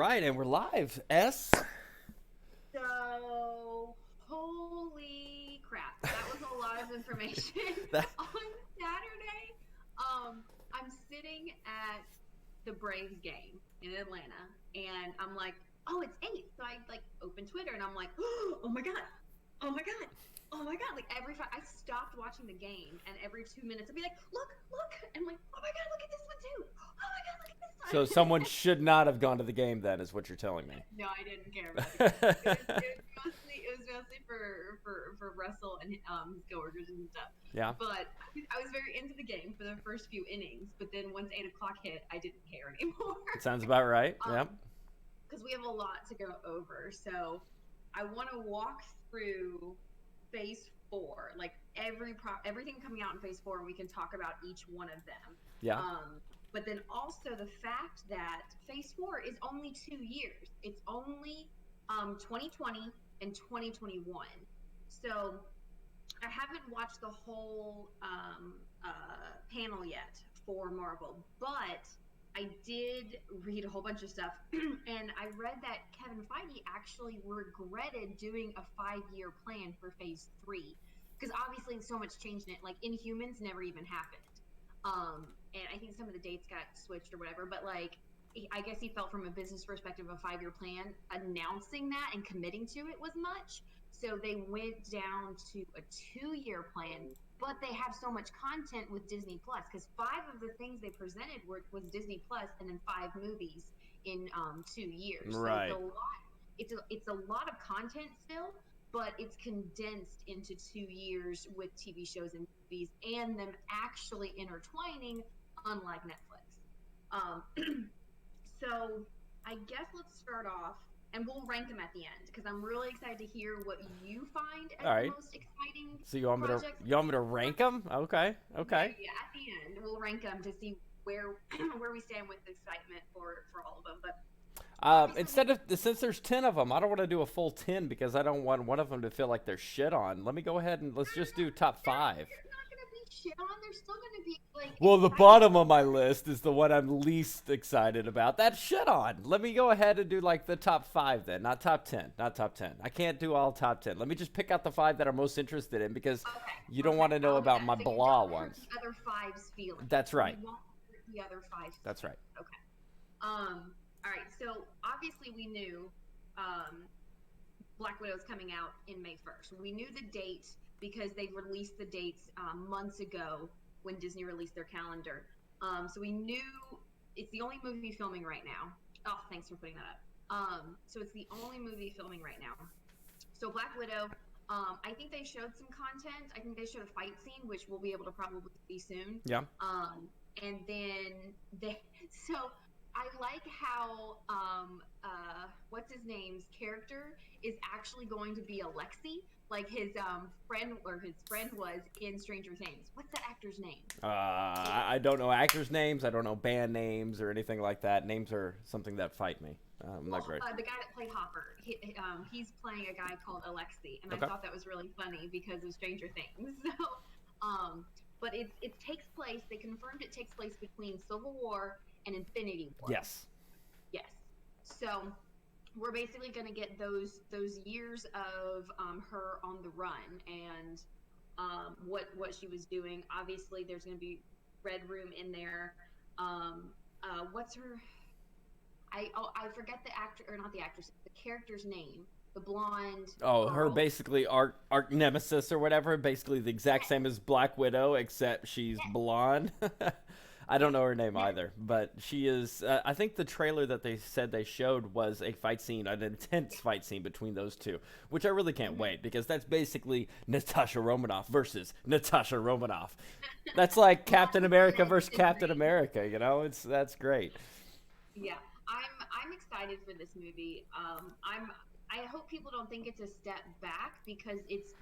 right, and we're live. S. So, holy crap. That was a lot of information That on Saturday. I'm sitting at the Braves game in Atlanta, and I'm like, oh, it's 8. So I like open Twitter, and I'm like, oh my God, oh my God. Oh my God! Like every time I stopped watching the game, and every 2 minutes I'd be like, "Look!" And I'm like, "Oh my God, look at this one too! Oh my God, look at this so someone one!" should not have gone to the game. Then is what you're telling me. No, I didn't care about the game. It was mostly for Russell and his coworkers and stuff. Yeah, But I was very into the game for the first few innings. But then once 8 o'clock hit, I didn't care anymore. it sounds about right. Yeah. um, because we have a lot to go over. So I want to walk through Phase 4, like everything coming out in Phase 4, and we can talk about each one of them. Yeah. But then also the fact that Phase 4 is only 2 years. It's only 2020 and 2021. So I haven't watched the whole panel yet for Marvel, but I did read a whole bunch of stuff, and I read that Kevin Feige actually regretted doing a 5-year plan for Phase 3 because obviously so much changed in it. Like Inhumans never even happened, and I think some of the dates got switched or whatever. But like, I guess he felt from a business perspective, a 5-year plan, announcing that and committing to it was much. So they went down to a 2-year plan, but they have so much content with Disney Plus because 5 of the things they presented was Disney Plus, and then 5 movies in 2 years. So Right. it's a lot of content still, but it's condensed into 2 years with TV shows and movies, and them actually intertwining, unlike Netflix. Um, so I guess let's start off, and we'll rank them at the end because I'm really excited to hear what you find All as the right. most exciting So projects. you want me to rank them? Okay. Okay. Yeah, at the end we'll rank them to see where where we stand with excitement for all of them. But obviously, Since there's 10 of them, I don't want to do a full 10 because I don't want one of them to feel like they're shit on. Let me go ahead and let's just do top five. they're not going to be shit on. They're still going to be like Well, the exciting. bottom of my list is the one I'm least excited about. That's shit on. Let me go ahead and do like the top five then, not top 10. Not top 10. I can't do all top 10. Let me just pick out the five that I'm most interested in because Okay, you don't want okay, to know I'll do about that. my So you blah don't hurt ones. the other five's feelings. That's right. You won't hurt the other five's That's right. feelings. Okay. All right. So obviously we knew um, Black Widow's coming out in May 1st. We knew the date because they released the dates months ago when Disney released their calendar. So we knew it's the only movie filming right now. Oh, thanks for putting that up. So it's the only movie filming right now. So Black Widow, I think they showed some content. I think they showed a fight scene, which we'll be able to probably see soon. Yeah. And then so I like how what's his name's character is actually going to be Alexi, like his friend was in Stranger Things. What's that actor's name? I don't know actors' names. I don't know band names or anything like that. Names are something that fight me. I'm not great. The guy that played Hopper, he's playing a guy called Alexi, and Okay. I thought that was really funny because of Stranger Things. But it takes place. They confirmed it takes place between Civil War and Infinity War. Yes. Yes. So we're basically going to get those years of her on the run and what she was doing. Obviously, there's going to be Red Room in there. What's her? I forget the actor, or not the actress, the character's name. The blonde. Oh, girl. her basically arch nemesis or whatever. Basically the exact same as Black Widow, except she's blonde. I don't know her name either, but she is. I think the trailer that they said they showed was a fight scene, an intense fight scene between those two, which I really can't wait because that's basically Natasha Romanoff versus Natasha Romanoff. That's like Captain America versus Captain America. You know, that's great. Yeah, I'm excited for this movie. I hope people don't think it's a step back because it's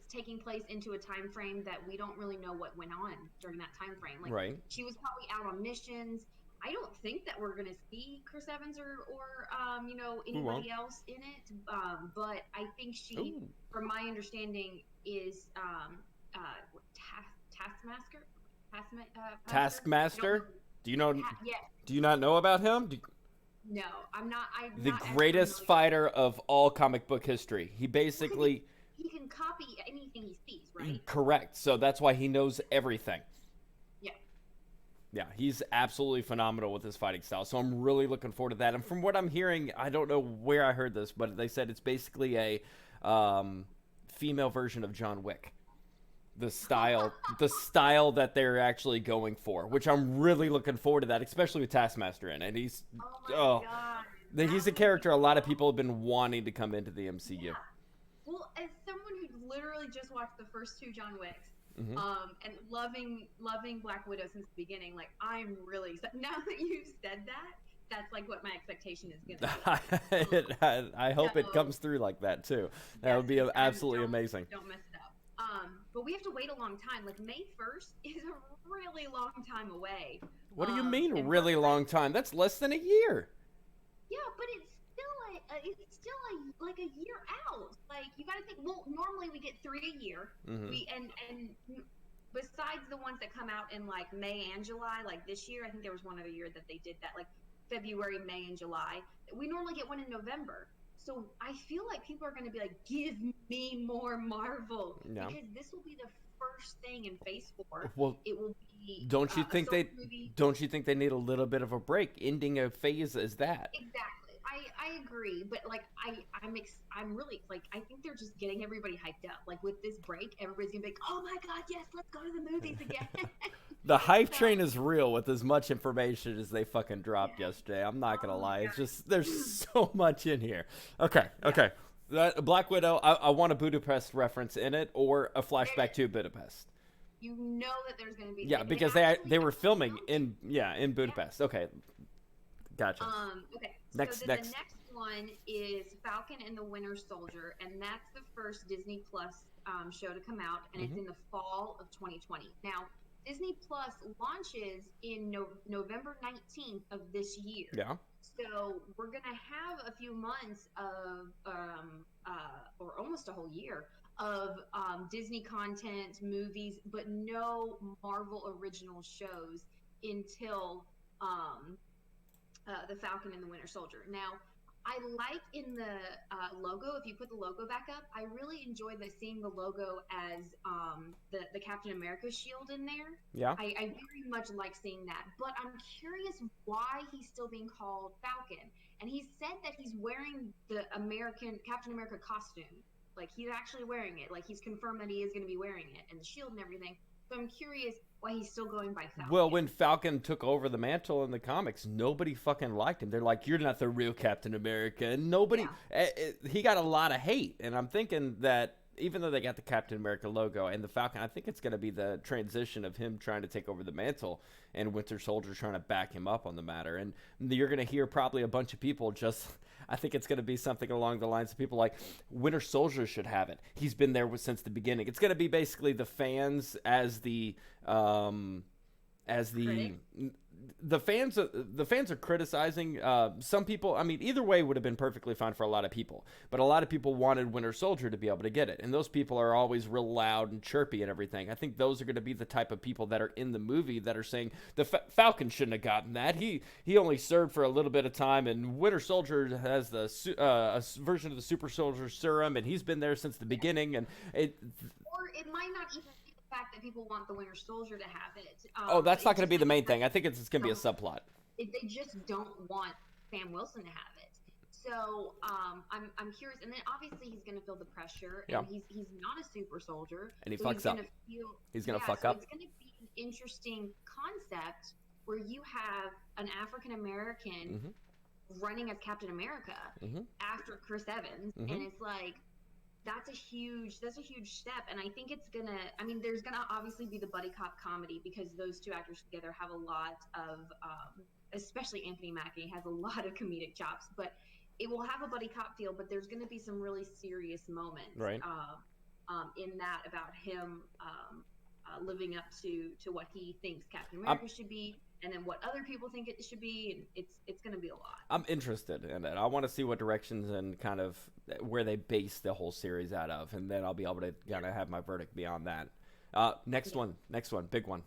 taking place into a time frame that we don't really know what went on during that time frame. Like Right. she was probably out on missions. I don't think that we're gonna see Chris Evans or anybody else in it. But I think she, Ooh. from my understanding, is Taskmaster. Taskmaster. Taskmaster. Do you know? Yeah. Do you not know about him? No, I'm The not as greatest familiar. fighter of all comic book history. He Well, because basically he can copy anything he sees, right? correct. So that's why he knows everything. Yeah. Yeah, he's absolutely phenomenal with his fighting style. So I'm really looking forward to that. And from what I'm hearing, I don't know where I heard this, but they said it's basically a um, female version of John Wick. The style that they're actually going for, which I'm really looking forward to that, especially with Taskmaster in it. He's Oh my oh, God, he's that a would be character a lot of so. people have been wanting to come into the MCU. Yeah. Well, as someone who literally just watched the first two John Wicks, Hmm. and loving Black Widow since the beginning, like I'm really now that you've said that, that's like what my expectation is gonna be. I hope it So comes through like that too. That yes, would be and absolutely amazing. don't mess it up. But we have to wait a long time. Like May 1st is a really long time away. What do you mean, And really I long time? That's less than a year. Yeah, but it's still like a year out. Like you got to think. Well, normally we get three a year. Hmm. And besides the ones that come out in like May and July, like this year, I think there was one other year that they did that, like February, May, and July. We normally get one in November. So I feel like people are going to be like, give me more Marvel Yeah. because this will be the first thing in Phase 4. Well, It will be don't you a think solo they movie. don't you think they need a little bit of a break? Ending a phase as that. Exactly. I agree, but like I'm really like I think they're just getting everybody hyped up. Like with this break, everybody's gonna be like, "Oh my god, yes, let's go to the movies again." The hype So train is real with as much information as they fucking dropped yeah. yesterday. I'm not Oh gonna my lie. It's god. just there's so much in here. Okay, Yeah. okay. Black Widow. I want a Budapest reference in it or a flashback There, to Budapest. you know that there's gonna be Yeah, they because actually they have were filming filmed it. in Yeah. Budapest. Okay, gotcha. Okay. So Next then the next. next one is Falcon and the Winter Soldier, and that's the first Disney Plus show to come out, and it's Hmm. in the fall of 2020. Now, Disney Plus launches in November 19th of this year. Yeah. So we're gonna have a few months of, or almost a whole year of Disney content, movies, but no Marvel original shows until um, the Falcon and the Winter Soldier. Now, I like in the logo, if you put the logo back up, I really enjoy seeing the logo as the Captain America shield in there. Yeah. I very much like seeing that, but I'm curious why he's still being called Falcon. And he said that he's wearing the American Captain America costume. Like he's actually wearing it. Like he's confirmed that he is going to be wearing it and the shield and everything. So I'm curious why he's still going by Well, Falcon. when Falcon took over the mantle in the comics, nobody fucking liked him. They're like, "You're not the real Captain America," and nobody. Yeah. He got a lot of hate, and I'm thinking that even though they got the Captain America logo and the Falcon, I think it's going to be the transition of him trying to take over the mantle and Winter Soldier trying to back him up on the matter. And you're going to hear probably a bunch of people just. I think it's going to be something along the lines of people like Winter Soldier should have it. He's been there since the beginning. It's going to be basically the fans um, as Critic. the fans are criticizing some people. I mean, either way would have been perfectly fine for a lot of people, but a lot of people wanted Winter Soldier to be able to get it, and those people are always real loud and chirpy and everything. I think those are going to be the type of people that are in the movie that are saying the Falcon shouldn't have gotten that. He only served for a little bit of time, and Winter Soldier has version of the Super Soldier Serum, and he's been there since the Yeah. beginning. And it Or it might not even be the fact that people want the Winter Soldier to have it, oh, but that's not it going to just be the might be main that thing. I think it's going to be a don't, subplot. they just don't want Sam Wilson to have it. So I'm curious, and then obviously he's going to feel the pressure, Yeah, and he's not a super soldier, and he so he's fucks going to up. feel He's gonna yeah. fuck So up. it's going to be an interesting concept where you have an African American Hmm. running as Captain America Hmm. after Chris Evans, Hmm. and it's like that's a huge step, and I think it's gonna, I mean, there's gonna obviously be the buddy cop comedy because those two actors together have a lot of especially Anthony Mackie has a lot of comedic chops, but it will have a buddy cop feel, but there's gonna be some really serious moments Right. in that about him living up to what he thinks Captain I'm America should be, and then what other people think it should be, and it's gonna be a lot. I'm interested in it. I want to see what directions and kind of where they base the whole series out of, and then I'll be able to Yeah. kind of have my verdict beyond that. Next Yeah. one, next one, big one.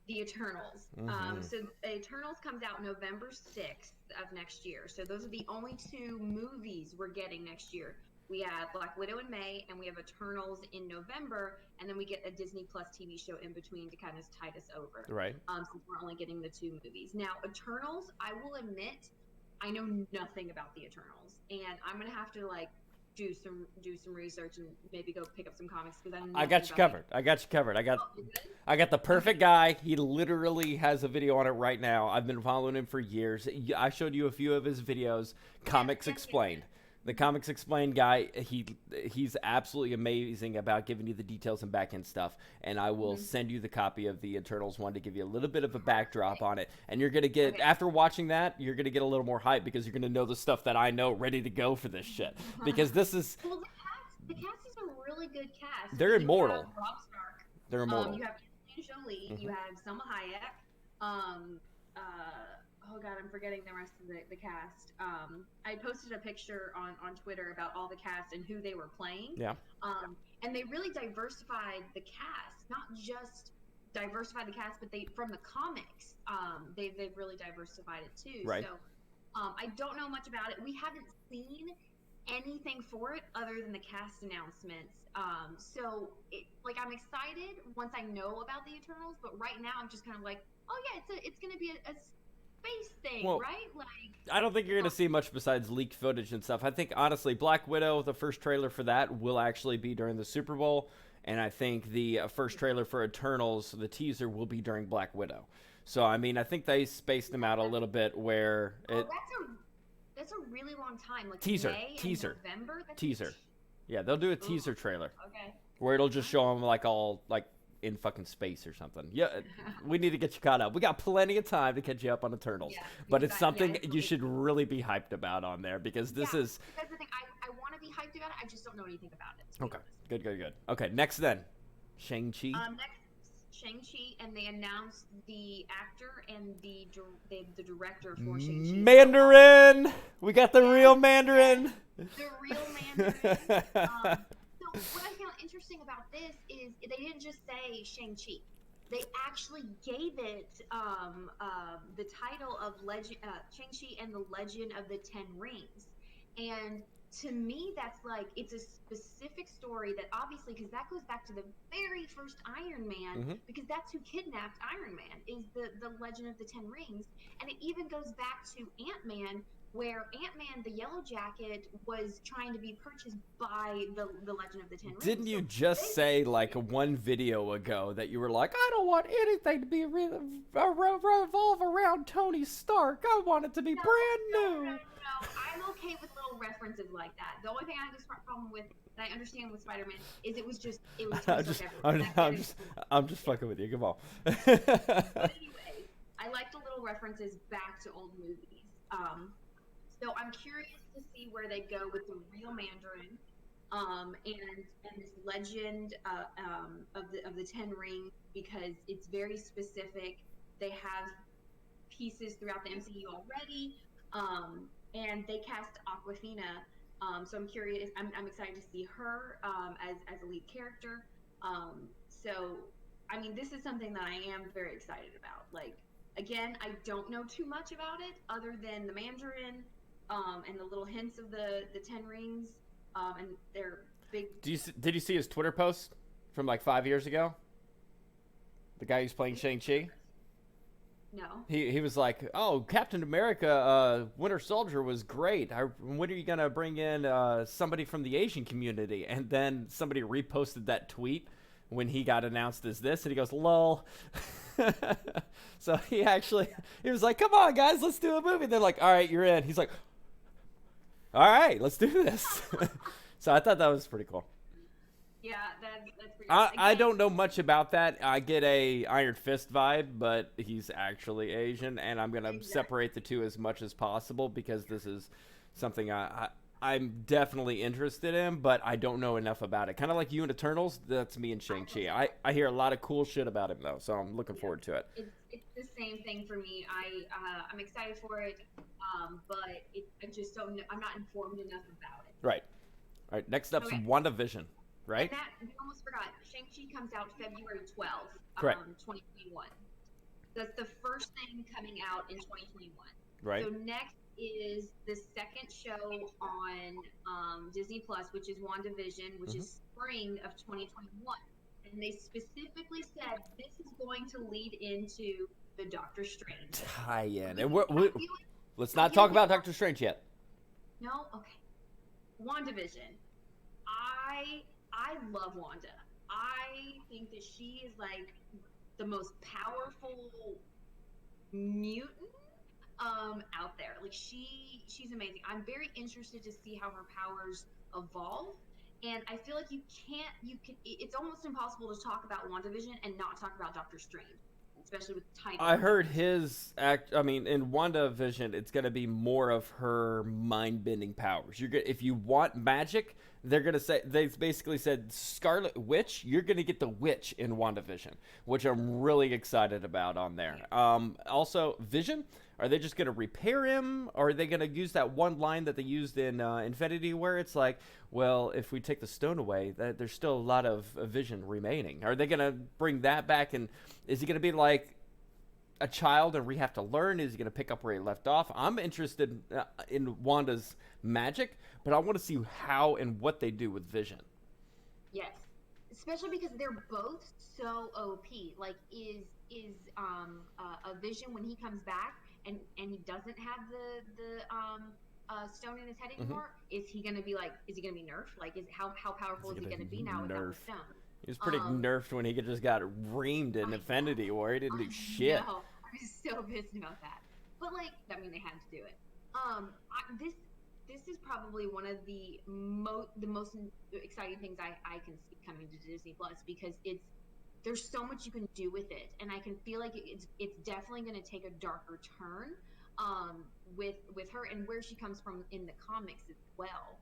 The Eternals. Mm-hmm. So Eternals comes out November 6th of next year. So those are the only two movies we're getting next year. We have Black Widow in May, and we have Eternals in November, and then we get a Disney Plus TV show in between to kind of tide us over. Right. Since we're only getting the two movies. Now, Eternals, I will admit, I know nothing about the Eternals, and I'm gonna have to like do some research and maybe go pick up some comics because I know I nothing got you about covered. I got you covered. Oh, you're good? I got the Okay. perfect guy. He literally has a video on it right now. I've been following him for years. I showed you a few of his videos. Yes, Comics yes, yes, Explained. yes. The Comics Explained guy, he's absolutely amazing about giving you the details and back end stuff. And I will Mm-hmm. send you the copy of the Eternals one to give you a little bit of a backdrop on it. And you're gonna get, Okay. after watching that, you're gonna get a little more hype because you're gonna know the stuff that I know ready to go for this shit. Because this is, Well, the cast is a really good cast they're because you immortal. have Rob Stark, They're immortal. you have Angelina Jolie, Hmm. you have Selma Hayek, oh god, I'm forgetting the rest of the cast. I posted a picture on Twitter about all the cast and who they were playing. Yeah. And they really diversified the cast, not just diversified the cast, but they from the comics, they've really diversified it too. Right. So I don't know much about it. We haven't seen anything for it other than the cast announcements. Like I'm excited once I know about the Eternals, but right now I'm just kind of like, oh yeah, it's gonna be a space thing, Well, right? Like, I don't think you're going to see much besides leaked footage and stuff. I think, honestly, Black Widow, the first trailer for that, will actually be during the Super Bowl. And I think the first trailer for Eternals, the teaser, will be during Black Widow. So, I mean, I think they spaced them out a little bit where oh, it. that's a really long time. Like Teaser. May Teaser. and November. Teaser. Yeah, they'll do a Ooh, teaser trailer okay. where it'll just show them, like, all, like, in fucking space or something. Yeah, we need to get you caught up. We got plenty of time to catch you up on Eternals. Yeah, But it's something it's you really, should really be hyped about on there because this yeah. is. That's the thing. I want to be hyped about it. I just don't know anything about it. To be Okay. honest. Good. Okay, next then. Shang-Chi. Next, Shang-Chi, and they announced the actor and the director for Shang-Chi. Mandarin! We got the real Yes, Mandarin! the real Mandarin. So what I found interesting about this is they didn't just say Shang-Chi. They actually gave it the title of Shang-Chi and the Legend of the Ten Rings. And to me, that's like, it's a specific story that obviously, because that goes back to the very first Iron Man, Mm-hmm. because that's who kidnapped Iron Man, is the Legend of the Ten Rings. And it even goes back to Ant-Man, where Ant-Man, the Yellow Jacket, was trying to be purchased by the Legend of the Ten Rings. Didn't you So just say, like, one video ago that you were like, I don't want anything to be revolve around Tony Stark. I want it to be brand new. no. I'm okay with little references like that. The only thing I have this problem with, and I understand with Spider-Man, is it was Tony I'm Stark just, everywhere. I'm just fucking with you. Come on. But anyway, I like the little references back to old movies. So I'm curious to see where they go with the real Mandarin, and this legend of the Ten Rings, because it's very specific. They have pieces throughout the MCU already, and they cast Aquafina. So I'm curious. I'm excited to see her as a lead character. So I mean, this is something that I am very excited about. Like, again, I don't know too much about it other than the Mandarin, and the little hints of the Ten Rings, and their big. Did you see his Twitter post from like 5 years ago? The guy who's playing Shang-Chi? No. He was like, oh, Captain America, Winter Soldier was great. When are you going to bring in somebody from the Asian community? And then somebody reposted that tweet when he got announced as this, and he goes, lol. So he was like, come on, guys, let's do a movie. They're like, all right, you're in. He's like, all right, let's do this. So I thought that was pretty cool. Yeah, that's pretty. I don't know much about that. I get a Iron Fist vibe, but he's actually Asian, and I'm gonna separate the two as much as possible because this is something I'm definitely interested in, but I don't know enough about it. Kind of like you and Eternals, that's me and Shang-Chi. I hear a lot of cool shit about him though, so I'm looking forward to it. It's the same thing for me. I'm excited for it, but I just don't know. I'm not informed enough about it. Right. All right. Next up's Okay. WandaVision. Right. And that, we almost forgot. Shang-Chi comes out February 12th, Correct. 2021. That's the first thing coming out in 2021. Right. So next is the second show on Disney Plus, which is WandaVision, which Hmm. is spring of 2021. And they specifically said this is going to lead into the Doctor Strange. Tie-in, Which and I feel like let's I not feel talk like about Doctor Strange yet. no, okay. WandaVision. I love Wanda. I think that she is like the most powerful mutant out there. Like she's amazing. I'm very interested to see how her powers evolve. And I feel like you can it's almost impossible to talk about WandaVision and not talk about Doctor Strange, especially with the title I of heard Doctor Strange. his act. I mean, in WandaVision, it's gonna be more of her mind-bending powers. If you want magic, they're gonna say they basically said Scarlet Witch. You're gonna get the witch in WandaVision, which I'm really excited about on there. Also, Vision. Are they just gonna repair him, or are they gonna use that one line that they used in Infinity, where it's like, well, if we take the stone away, there's still a lot of Vision remaining. Are they gonna bring that back, and is he gonna be like a child and we have to learn? Is he going to pick up where he left off? I'm interested in Wanda's magic, but I want to see how and what they do with Vision. Yes, especially because they're both so OP. Like, a Vision when he comes back and he doesn't have the stone in his head Hmm. anymore? Is he gonna be like? Is he gonna be nerfed? Like, is how Is powerful he is he going gonna be to now without nerf? the stone? He was pretty Um, nerfed when he just got reamed in I Infinity War. He didn't do no, shit. I was so pissed about that. But like, I mean, they had to do it. This is probably one of the most exciting things I can see coming to Disney Plus because there's so much you can do with it, and I can feel like it's definitely going to take a darker turn with her and where she comes from in the comics as well.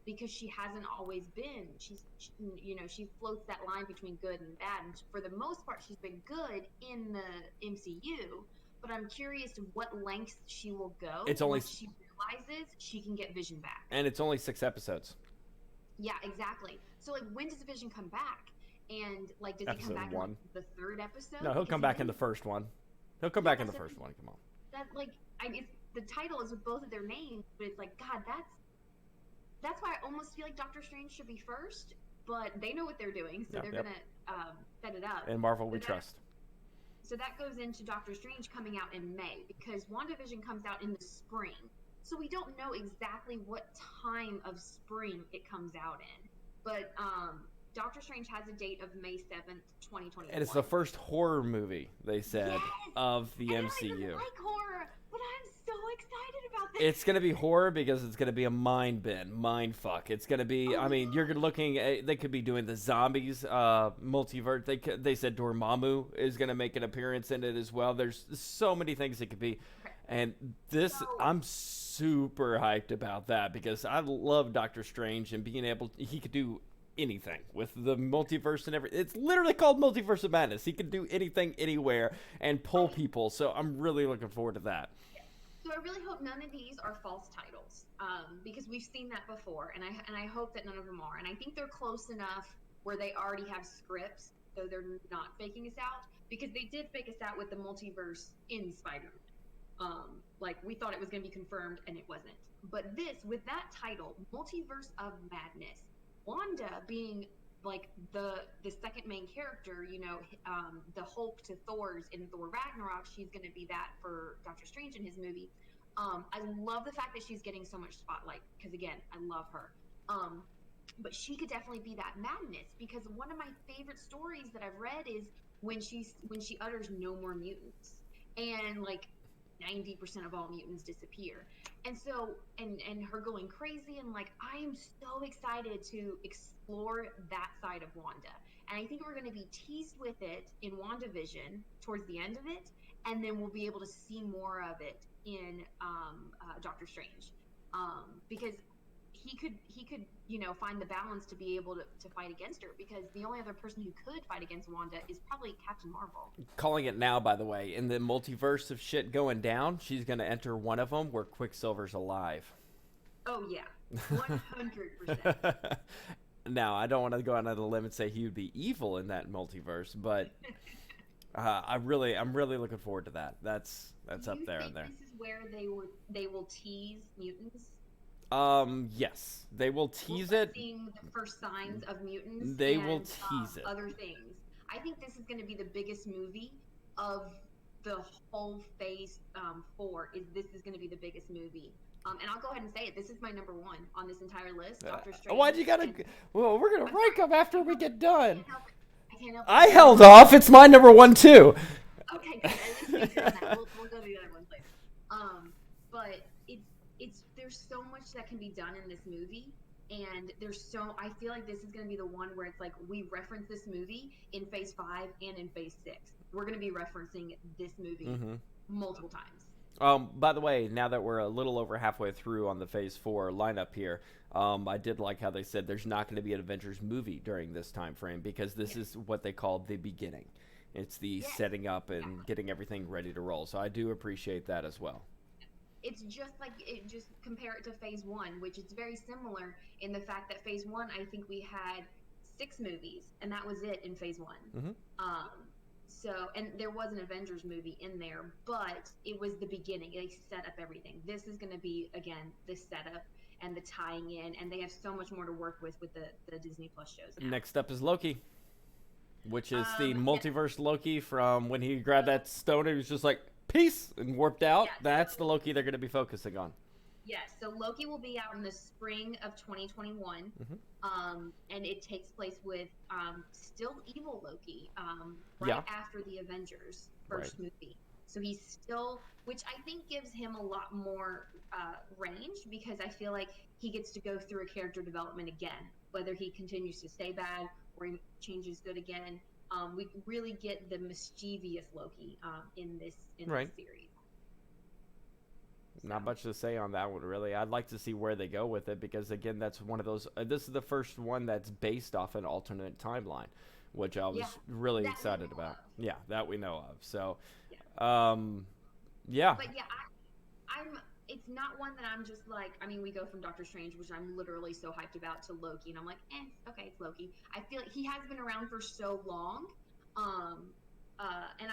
Because she hasn't always been she floats that line between good and bad, and for the most part she's been good in the MCU, but I'm curious to what lengths she will go It's only once she realizes she can get Vision back. and it's only 6 episodes. Yeah, exactly. So like, when does Vision come back? And like, does he come Episode back in like one. the third episode? No, he'll Because come he back in didn't. the first one. He'll come Yeah, back in the that's the first thing. one. Come on. That like, it's the title is with both of their names, but it's like, God, that's why I almost feel like Doctor Strange should be first, but they know what they're doing, so Yep, they're yep. gonna set it up. In Marvel, So we that trust. so that goes into Doctor Strange coming out in May because WandaVision comes out in the spring. So we don't know exactly what time of spring it comes out in. But Doctor Strange has a date of May 7th, And it's 2021. the first horror movie, they said, Yes! of the And I don't even MCU. like horror, but I'm so excited about this. It's gonna be horror because it's gonna be a mind bend, mind fuck. It's gonna be. Oh I mean, you're yeah. looking. At, they could be doing the zombies multiverse. They said Dormammu is gonna make an appearance in it as well. There's so many things it could be, Okay. and this So I'm super hyped about that because I love Doctor Strange and being able. He could do anything with the multiverse and everything. It's literally called Multiverse of Madness. He can do anything, anywhere, and pull I people. So I'm really looking forward to that. So I really hope none of these are false titles, because we've seen that before, and I hope that none of them are. And I think they're close enough where they already have scripts, so they're not faking us out. Because they did fake us out with the multiverse in Spider-Man. Like, we thought it was going to be confirmed, and it wasn't. But this, with that title, Multiverse of Madness, Wanda being like the second main character, the Hulk to Thor's in Thor Ragnarok, she's going to be that for Doctor Strange in his movie. I love the fact that she's getting so much spotlight because, again, I love her. But she could definitely be that madness because one of my favorite stories that I've read is when she utters no more mutants, and like 90% of all mutants disappear. And so and her going crazy, and like, I am so excited to explore that side of Wanda. And I think we're going to be teased with it in WandaVision towards the end of it, and then we'll be able to see more of it in Doctor Strange, because he could find the balance to be able to fight against her, because the only other person who could fight against Wanda is probably Captain Marvel. Calling it now, by the way. In the multiverse of shit going down, she's going to enter one of them where Quicksilver's alive. Oh yeah, 100%. Now, I don't want to go out on a limb and say he would be evil in that multiverse, but I'm really looking forward to that. That's Do up you there and think there. this is where they will tease mutants? Yes, they will We'll tease start it. seeing the first signs of mutants They will and tease it. other things. I think this is going to be the biggest movie of the whole Phase 4. This is going to be the biggest movie? And I'll go ahead and say it. This is my number one on this entire list. Doctor Why'd Strange. you gotta? And Well, we're gonna I'm rank sorry, them after I we can't get help done. it. I can't help it. I I can't held help it. off. It's my number one too. Okay, good. At least make sure on that. We'll go to the other ones later. But it's there's so much that can be done in this movie, and I feel like this is going to be the one where it's like we reference this movie in Phase 5 and in Phase 6. We're going to be referencing this movie multiple times. By the way, now that we're a little over halfway through on the Phase 4 lineup here, I did like how they said there's not going to be an Avengers movie during this time frame because this is what they call the beginning. It's the setting up and getting everything ready to roll. So I do appreciate that as well. It's just compare it to Phase 1, which is very similar in the fact that Phase 1, I think we had 6 movies, and that was it in Phase 1. And there was an Avengers movie in there, but it was the beginning. They set up everything. This is going to be, again, the setup and the tying in, and they have so much more to work with the Disney Plus shows now. Next up is Loki, which is the multiverse Loki from when he grabbed that stone and he was just like, peace, and warped out. Yeah, That's the Loki they're going to be focusing on. Yes, so Loki will be out in the spring of 2021, and it takes place with still evil Loki, right after the Avengers first movie. So he's still, which I think gives him a lot more range because I feel like he gets to go through a character development again, whether he continues to stay bad or he changes good again. We really get the mischievous Loki in this series. Not much to say on that one, really. I'd like to see where they go with it because, again, that's one of those. This is the first one that's based off an alternate timeline, which I was really excited about. Yeah, that we know of. So, yeah. But yeah, I'm. It's not one that I'm just like. I mean, we go from Doctor Strange, which I'm literally so hyped about, to Loki, and I'm like, okay, it's Loki. I feel like he has been around for so long, and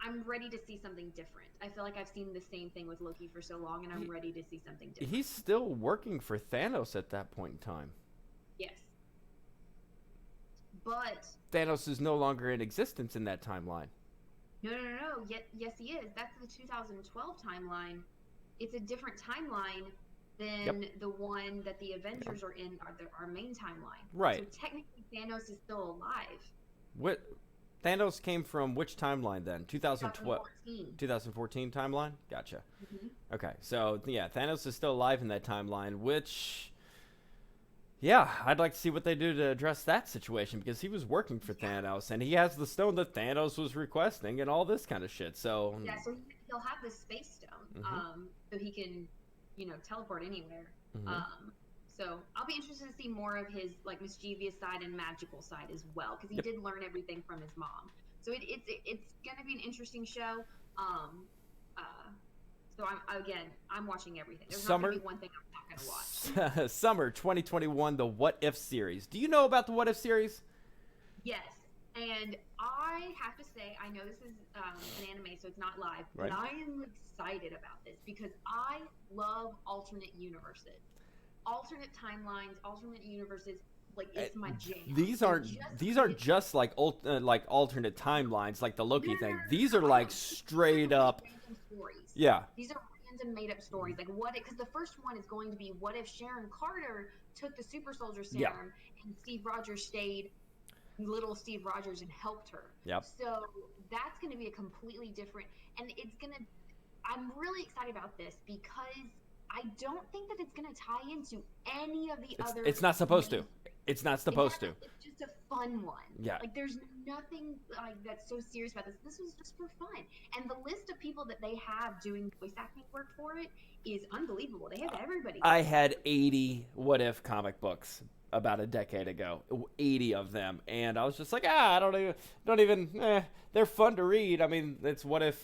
I'm ready to see something different. I feel like I've seen the same thing with Loki for so long, and I'm ready to see something different. He's still working for Thanos at that point in time. Yes. But Thanos is no longer in existence in that timeline. No. Yes, he is. That's the 2012 timeline. It's a different timeline than the one that the Avengers are in, our main timeline. Right. So technically, Thanos is still alive. What? Thanos came from which timeline then? 2012. 2014. 2014 timeline? Gotcha. Okay, so yeah, Thanos is still alive in that timeline, which, yeah, I'd like to see what they do to address that situation because he was working for Thanos and he has the stone that Thanos was requesting and all this kind of shit. So yeah, so he'll have the space stone, so he can, teleport anywhere. So I'll be interested to see more of his like mischievous side and magical side as well, because he did learn everything from his mom. So it's gonna be an interesting show. So I'm watching everything. There's not gonna be one thing I'm not gonna watch. Summer 2021, the What If series. Do you know about the What If series? Yes, and I have to say, I know this is an anime, so it's not live, but I am excited about this because I love alternate universes. Alternate timelines, alternate universes, like it's my jam. These aren't just like alternate timelines like the Loki thing. These are like straight up random stories. Yeah. These are random made up stories. Like because the first one is going to be what if Sharon Carter took the super soldier serum and Steve Rogers stayed little Steve Rogers and helped her. Yep. So that's going to be a completely different, and I'm really excited about this because I don't think that it's going to tie into any of the other. It's not supposed to. It's not supposed to. It's just a fun one. Yeah. Like there's nothing like that's so serious about this. This was just for fun. And the list of people that they have doing voice acting work for it is unbelievable. They have everybody. I had 80 What If comic books about a decade ago, 80 of them, and I was just like, they're fun to read. I mean, it's what if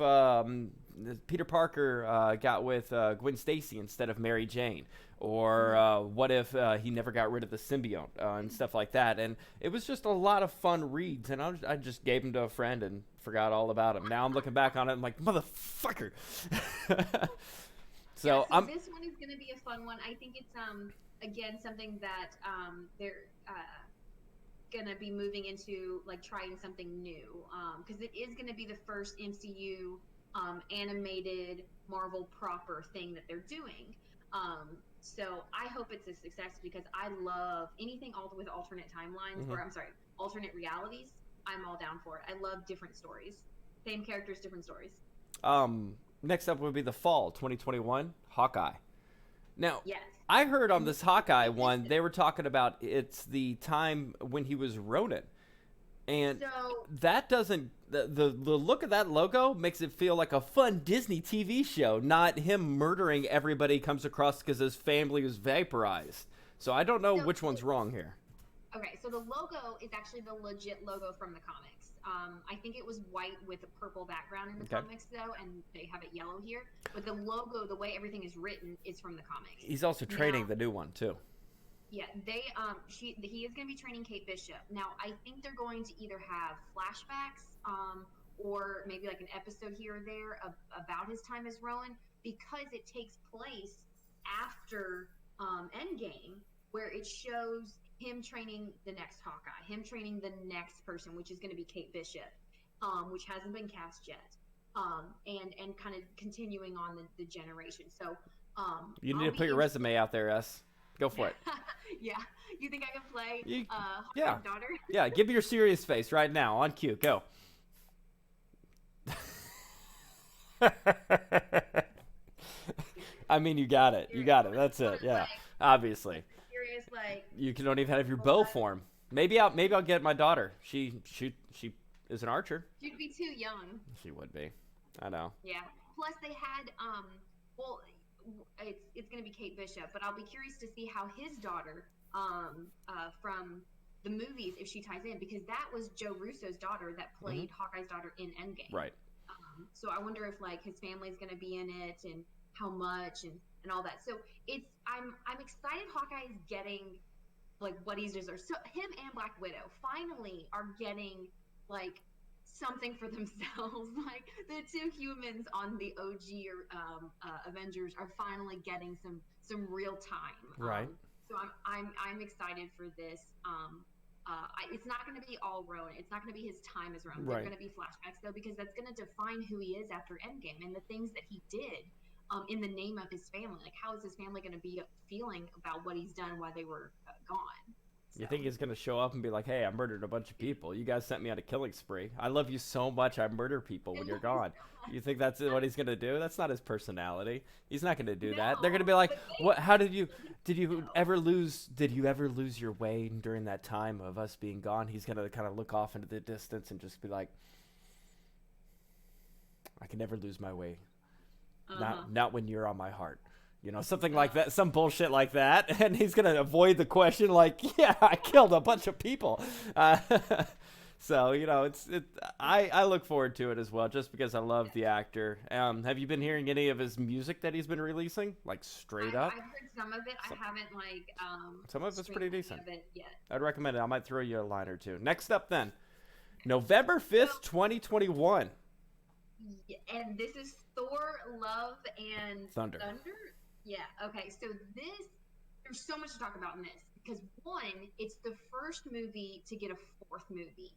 Peter Parker got with Gwen Stacy instead of Mary Jane, or what if he never got rid of the symbiote and stuff like that. And it was just a lot of fun reads, and I just gave them to a friend, and forgot all about him. Now I'm looking back on it, I'm like, motherfucker. Yeah, So so I'm. this one is going to be a fun one. I think it's again something that they're gonna be moving into, like trying something new, because it is gonna be the first MCU animated Marvel proper thing that they're doing. So I hope it's a success because I love anything all with alternate timelines, Mhm. or I'm sorry, alternate realities. I'm all down for it. I love different stories, same characters, different stories. Um, Next up would be the fall 2021 Hawkeye. Now, Yes, I heard on and this this is Hawkeye Kate one Bishop. they were talking about it's the time when he was Ronin, and So that doesn't the look of that logo makes it feel like a fun Disney TV show, not him murdering everybody he comes across because his family was vaporized. So I don't know so which one's wrong here. Okay, so the logo is actually the legit logo from the comics. I think it was white with a purple background in the Okay. comics, though, and they have it yellow here. But the logo, the way everything is written, is from the comics. He's also Now, training the new one too. yeah, he is going to be training Kate Bishop. Now, I think they're going to either have flashbacks, or maybe like an episode here or there about his time as Rowan, because it takes place after Endgame, where it shows him training the next Hawkeye, him training the next person, which is going to be Kate Bishop, which hasn't been cast yet, and kind of continuing on the generation. So You need I'll to be put your interested. resume out there, S. Go for it. Yeah, you think I can play You, yeah, Hawkeye's daughter? yeah. Give me your serious face right now on cue. Go. I mean, you got it. You Serious, got it. That's it. Yeah. like Obviously, serious, like you can don't even have your bow what? form. Maybe I'll get my daughter. She is an archer. She'd be too young. She would be. I know. Yeah. Plus, they had well, it's gonna be Kate Bishop, but I'll be curious to see how his daughter from the movies, if she ties in, because that was Joe Russo's daughter that Hmm. played Hawkeye's daughter in Endgame. Right. So I wonder if like his family's gonna be in it and how much and all that. So I'm excited Hawkeye is getting like what he deserves. So him and Black Widow finally are getting like something for themselves. Like the two humans on the OG or Avengers are finally getting some real time. Right. So I'm excited for this. It's not going to be all Rowan. It's not going to be his time as Rowan. They're Right. going to be flashbacks though, because that's going to define who he is after Endgame and the things that he did in the name of his family. Like, how is his family going to be feeling about what he's done while they were gone? You So, think he's gonna show up and be like, "Hey, I murdered a bunch of people. You guys sent me on a killing spree. I love you so much. I murder people when you're gone." You think that's what he's gonna do? That's not his personality. He's not gonna do that. They're gonna no, be like, but "What? How did you no. ever lose? Did you ever lose your way during that time of us being gone?" He's gonna kind of look off into the distance and just be like, "I can never lose my way. Uh-huh. Not when you're on my heart." Something like Uh, that, some bullshit like that, and he's gonna avoid the question, like, "Yeah, I killed a bunch of people." Uh, so I look forward to it as well, just because I love the actor. Have you been hearing any of his music that he's been releasing, like straight up? I've heard some of it. I Some, haven't like some of it's pretty streamed any decent. of it yet. I'd recommend it. I might throw you a line or two. Next up, then, November So 5th, 2021. and this is Thor: Love and Thunder. Thunder. Yeah. Okay. So there's so much to talk about in this because one, it's the first movie to get a fourth movie,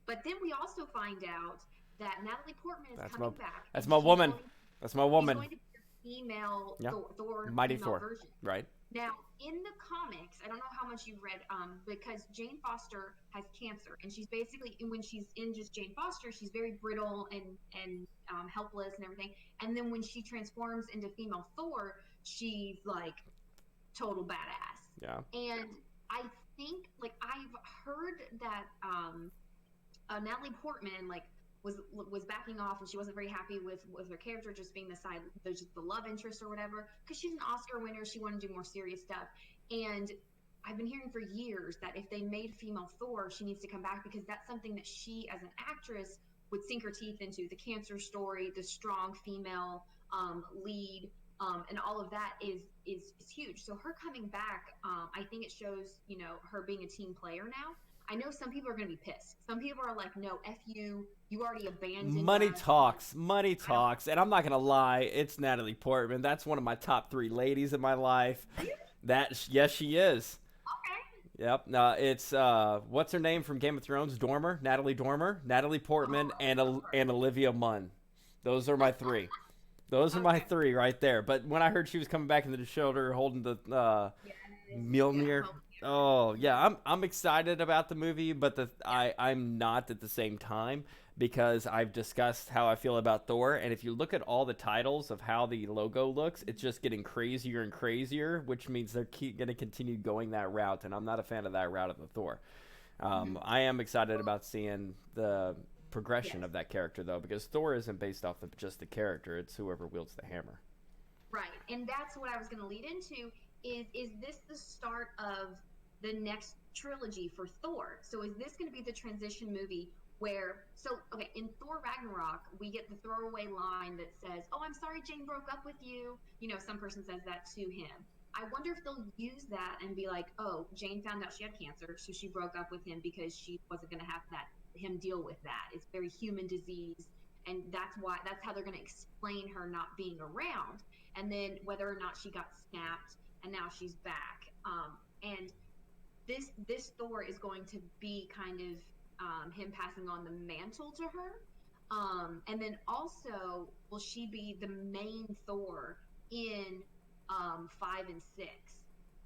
but then we also find out that Natalie Portman is That's my coming back that's and my woman. That's my she's woman. going to be the female Yeah, Thor Mighty female Thor. version. Right. Now, in the comics, I don't know how much you've read, because Jane Foster has cancer, and she's basically when she's in just Jane Foster, she's very brittle and helpless and everything. And then when she transforms into female Thor, she's like total badass. Yeah. And I think like I've heard that Natalie Portman like was backing off and she wasn't very happy with her character just being the love interest or whatever, because she's an Oscar winner, she wanted to do more serious stuff. And I've been hearing for years that if they made female Thor, she needs to come back because that's something that she as an actress would sink her teeth into, the cancer story, the strong female lead, and all of that is huge. So her coming back, I think it shows her being a team player now. I know some people are going to be pissed. Some people are like, no, F you. You already abandoned Money us. talks, money I don't talks, and I'm not gonna lie, it's Natalie Portman. That's one of my top three ladies in my life. really. Yes, she is. Okay. Yep. It's what's her name from Game of Thrones? Natalie Dormer, Natalie Portman, Oh, and love her. and Olivia Munn. Those are my three. Those are my Okay. three right there. But when I heard she was coming back into the shoulder holding the Yes. Yeah. Mjolnir, Help. oh yeah, Yeah. I'm excited about the movie, but I'm not at the same time because I've discussed how I feel about Thor, and if you look at all the titles of how the logo looks, it's just getting crazier and crazier, which means they're going to continue going that route, and I'm not a fan of that route of the Thor. Mhm. I am excited about seeing the progression Yes. of that character though, because Thor isn't based off of just the character; it's whoever wields the hammer. Right. And that's what I was going to lead into is this the start of the next trilogy for Thor? So is this going to be the transition movie where so okay, in Thor Ragnarok, we get the throwaway line that says, "Oh, I'm sorry Jane broke up with you." You know, some person says that to him. I wonder if they'll use that and be like, "Oh, Jane found out she had cancer, so she broke up with him because she wasn't going to have that him deal with that. It's very human disease." And that's how they're going to explain her not being around, and then whether or not she got snapped and now she's back. And this Thor is going to be kind of him passing on the mantle to her. And then also, will she be the main Thor in 5 and 6?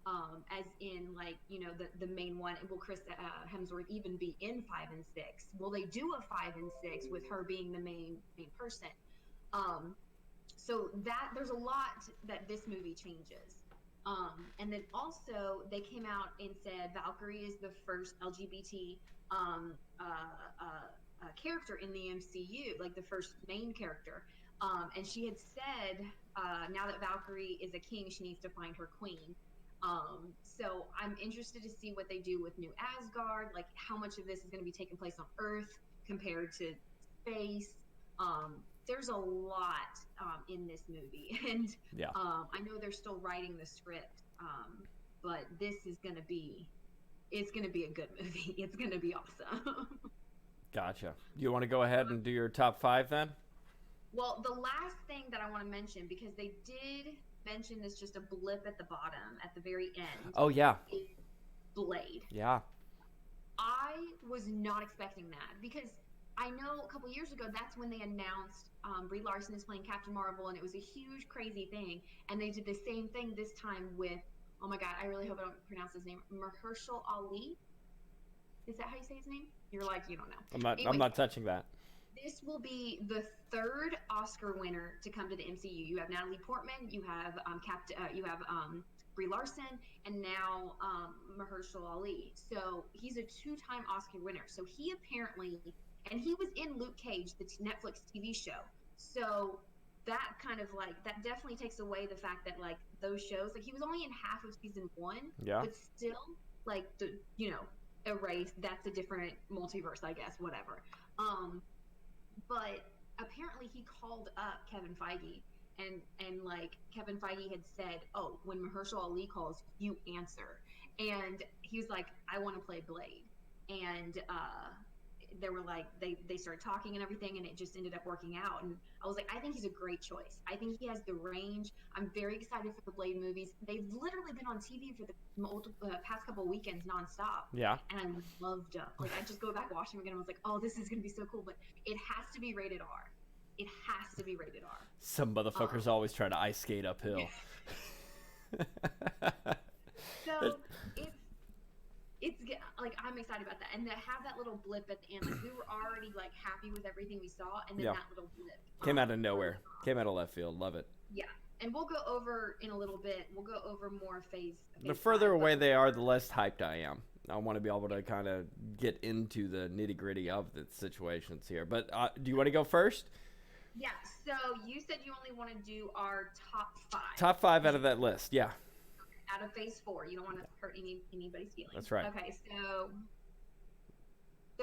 As in, like, the main one. Will Chris Hemsworth even be in 5 and 6? Will they do a 5 and 6 with her being the main person? Um, so that there's a lot that this movie changes. And then also they came out and said Valkyrie is the first LGBT um, character in the MCU, like the first main character. And she had said now that Valkyrie is a king, she needs to find her queen. So I'm interested to see what they do with New Asgard, like how much of this is going to be taking place on Earth compared to space. There's a lot in this movie, and Yeah, I know they're still writing the script, but this is gonna be it's gonna be a good movie. It's gonna be awesome. gotcha. You want to go ahead and do your top five then? Well, the last thing that I want to mention, because they did mention this just a blip at the bottom at the very end, Oh yeah, is Blade. yeah. I was not expecting that because I know a couple years ago that's when they announced Brie Larson is playing Captain Marvel, and it was a huge, crazy thing. And they did the same thing this time with, oh my God, I really hope I don't pronounce his name, Mahershala Ali. Is that how you say his name? You're like, you don't know. I'm Anyways, not touching that. this will be the third Oscar winner to come to the MCU. You have Natalie Portman, you have you have Brie Larson, and now Mahershala Ali. So he's a two-time Oscar winner. So he apparently, and he was in Luke Cage, the Netflix TV show. So that kind of like that definitely takes away the fact that like those shows, like he was only in half of season one, Yeah. but still like the erased. That's a different multiverse, I guess. Whatever. But apparently he called up Kevin Feige, and like Kevin Feige had said, "Oh, when Mahershala Ali calls, you answer." And he was like, "I want to play Blade." And they were like they started talking and everything, and it just ended up working out. And I was like, I think he's a great choice. I think he has the range. I'm very excited for the Blade movies. They've literally been on TV for the past couple of weekends nonstop, Yeah. and I loved them. Like I just go back watching them again. I was like, oh, this is gonna be so cool. But it has to be rated R. It has to be rated R. Some Um, motherfuckers always try to ice skate yeah. uphill. So it's like I'm excited about that, and to have that little blip at the end, like we were already like happy with everything we saw, and then Yeah. that little blip Came out of throws nowhere. it off. Came out of left field. Love it. Yeah, and we'll go over in a little bit. We'll go over more The phase further five, but away they are, the less hyped I am. I want to be able to kind of get into the nitty gritty of the situations here. But do you want to go first? yeah. So you said you only want to do our top five. Top five out of that list. Yeah, Out of phase four. You don't want to hurt anybody's feelings. that's right. Okay, so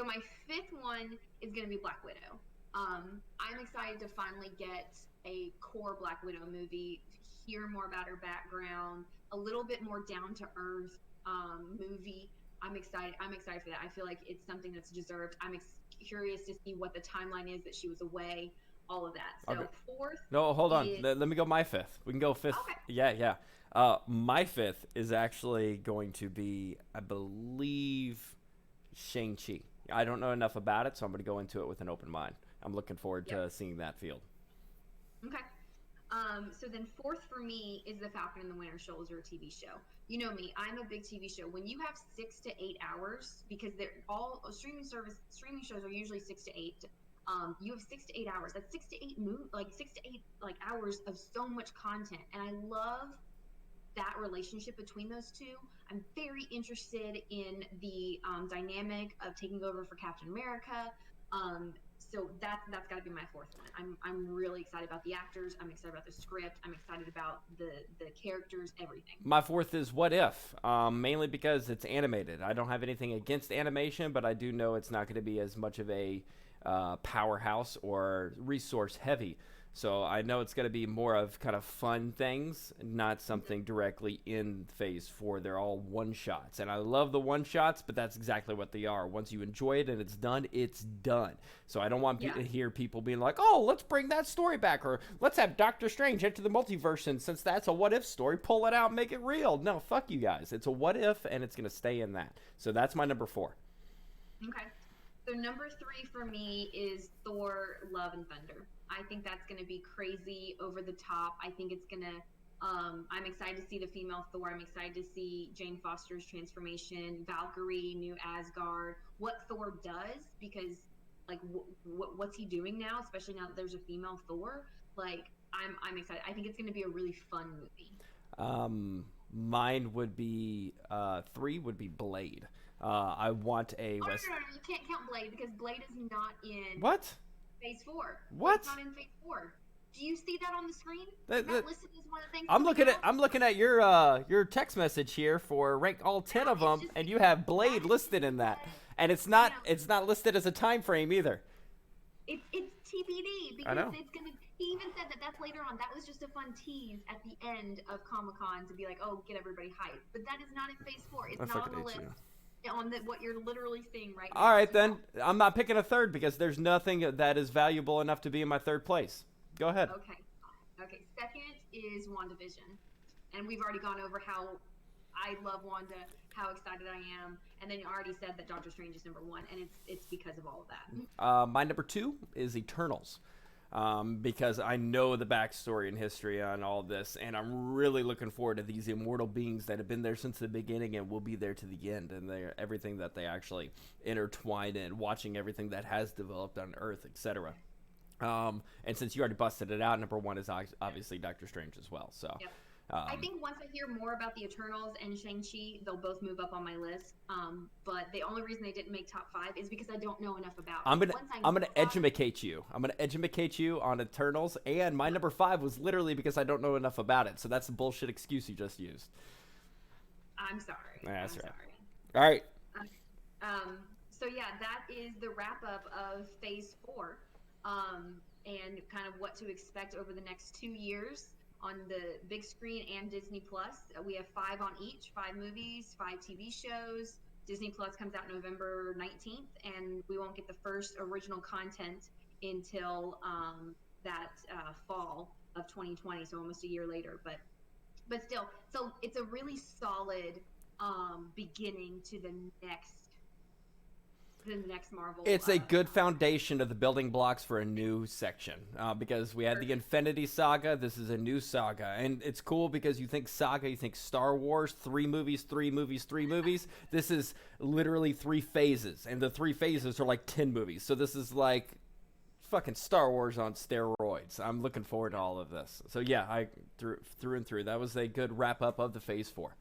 my fifth one is gonna be Black Widow. I'm excited to finally get a core Black Widow movie, hear more about her background, a little bit more down to earth movie. I'm excited. I'm excited for that. I feel like it's something that's deserved. Curious to see what the timeline is that she was away, all of that. Okay. So fourth No, hold on. is Let me go my fifth. We can go fifth. okay. Yeah, yeah. My fifth is actually going to be, I believe, Shang-Chi. I don't know enough about it, so I'm going to go into it with an open mind. I'm looking forward to seeing that field. Okay. So then fourth for me is the Falcon and the Winter Soldier TV show. You know me, I'm a big TV show. When you have 6 to 8 hours, because they're all streaming shows are usually 6 to 8. You have 6 to 8 hours. That's 6 to 8 6 to 8 hours of so much content, and I love that relationship between those two. I'm very interested in the dynamic of taking over for Captain America. So that's got to be my fourth one. I'm really excited about the actors. I'm excited about the script. I'm excited about the characters, everything. My fourth is What If, mainly because it's animated. I don't have anything against animation, but I do know it's not going to be as much of a powerhouse or resource heavy. So I know it's going to be more of kind of fun things, not something directly in Phase 4. They're all one-shots. And I love the one-shots, but that's exactly what they are. Once you enjoy it and it's done, it's done. So I don't want to hear people being like, oh, let's bring that story back, or let's have Doctor Strange enter the multiverse, and since that's a what-if story, pull it out and make it real. No, fuck you guys. It's a what-if, and it's going to stay in that. So that's my number 4. Okay. So number 3 for me is Thor: Love and Thunder. I think that's going to be crazy, over the top. I think it's going to I'm excited to see the female Thor. I'm excited to see Jane Foster's transformation, Valkyrie, New Asgard, what Thor does, because like what's he doing now, especially now that there's a female Thor. Like I'm excited. I think it's going to be a really fun movie. Mine would be 3 would be Blade. I want a no, you can't count Blade, because Blade is not in What? Phase 4. What? It's not in Phase 4. Do you see that on the screen? That listed as one of the things. I'm looking at your text message here for rank all 10 of them, and you have Blade listed in that, and it's not listed as a time frame either. It's TBD, because it's gonna. He even said that that's later on. That was just a fun tease at the end of Comic-Con to be like, oh, get everybody hyped. But that is not in Phase 4. It's not on the list. On what you're literally seeing right now. All right, then. I'm not picking a third because there's nothing that is valuable enough to be in my third place. Go ahead. Okay. Second is WandaVision. And we've already gone over how I love Wanda, how excited I am. And then you already said that Doctor Strange is number 1, and it's because of all of that. My number 2 is Eternals. Because I know the backstory and history on all this, and I'm really looking forward to these immortal beings that have been there since the beginning and will be there to the end, and everything that they actually intertwine in, watching everything that has developed on Earth, etc. And since you already busted it out, number 1 is obviously Doctor Strange as well. So. Yep. I think once I hear more about the Eternals and Shang-Chi, they'll both move up on my list. But the only reason they didn't make top 5 is because I don't know enough about them. I'm gonna educate you. I'm gonna educate you on Eternals, and my number 5 was literally because I don't know enough about it. So that's the bullshit excuse you just used. I'm sorry. Yeah, that's right. Sorry. All right. So yeah, that is the wrap up of Phase 4, and kind of what to expect over the next 2 years. On the big screen and Disney Plus. We have 5 on each, 5 movies, 5 TV shows. Disney Plus comes out November 19th, and we won't get the first original content until that fall of 2020, so almost a year later. But still, so it's a really solid beginning to the next Marvel. It's a good foundation of the building blocks for a new section, because we had the Infinity Saga. This is a new saga, and it's cool because you think saga, you think Star Wars, 3 movies, 3 movies, 3 movies. This is literally 3 phases, and the 3 phases are like 10 movies. So this is like fucking Star Wars on steroids. I'm looking forward to all of this. So yeah, I through and through. That was a good wrap up of the Phase 4.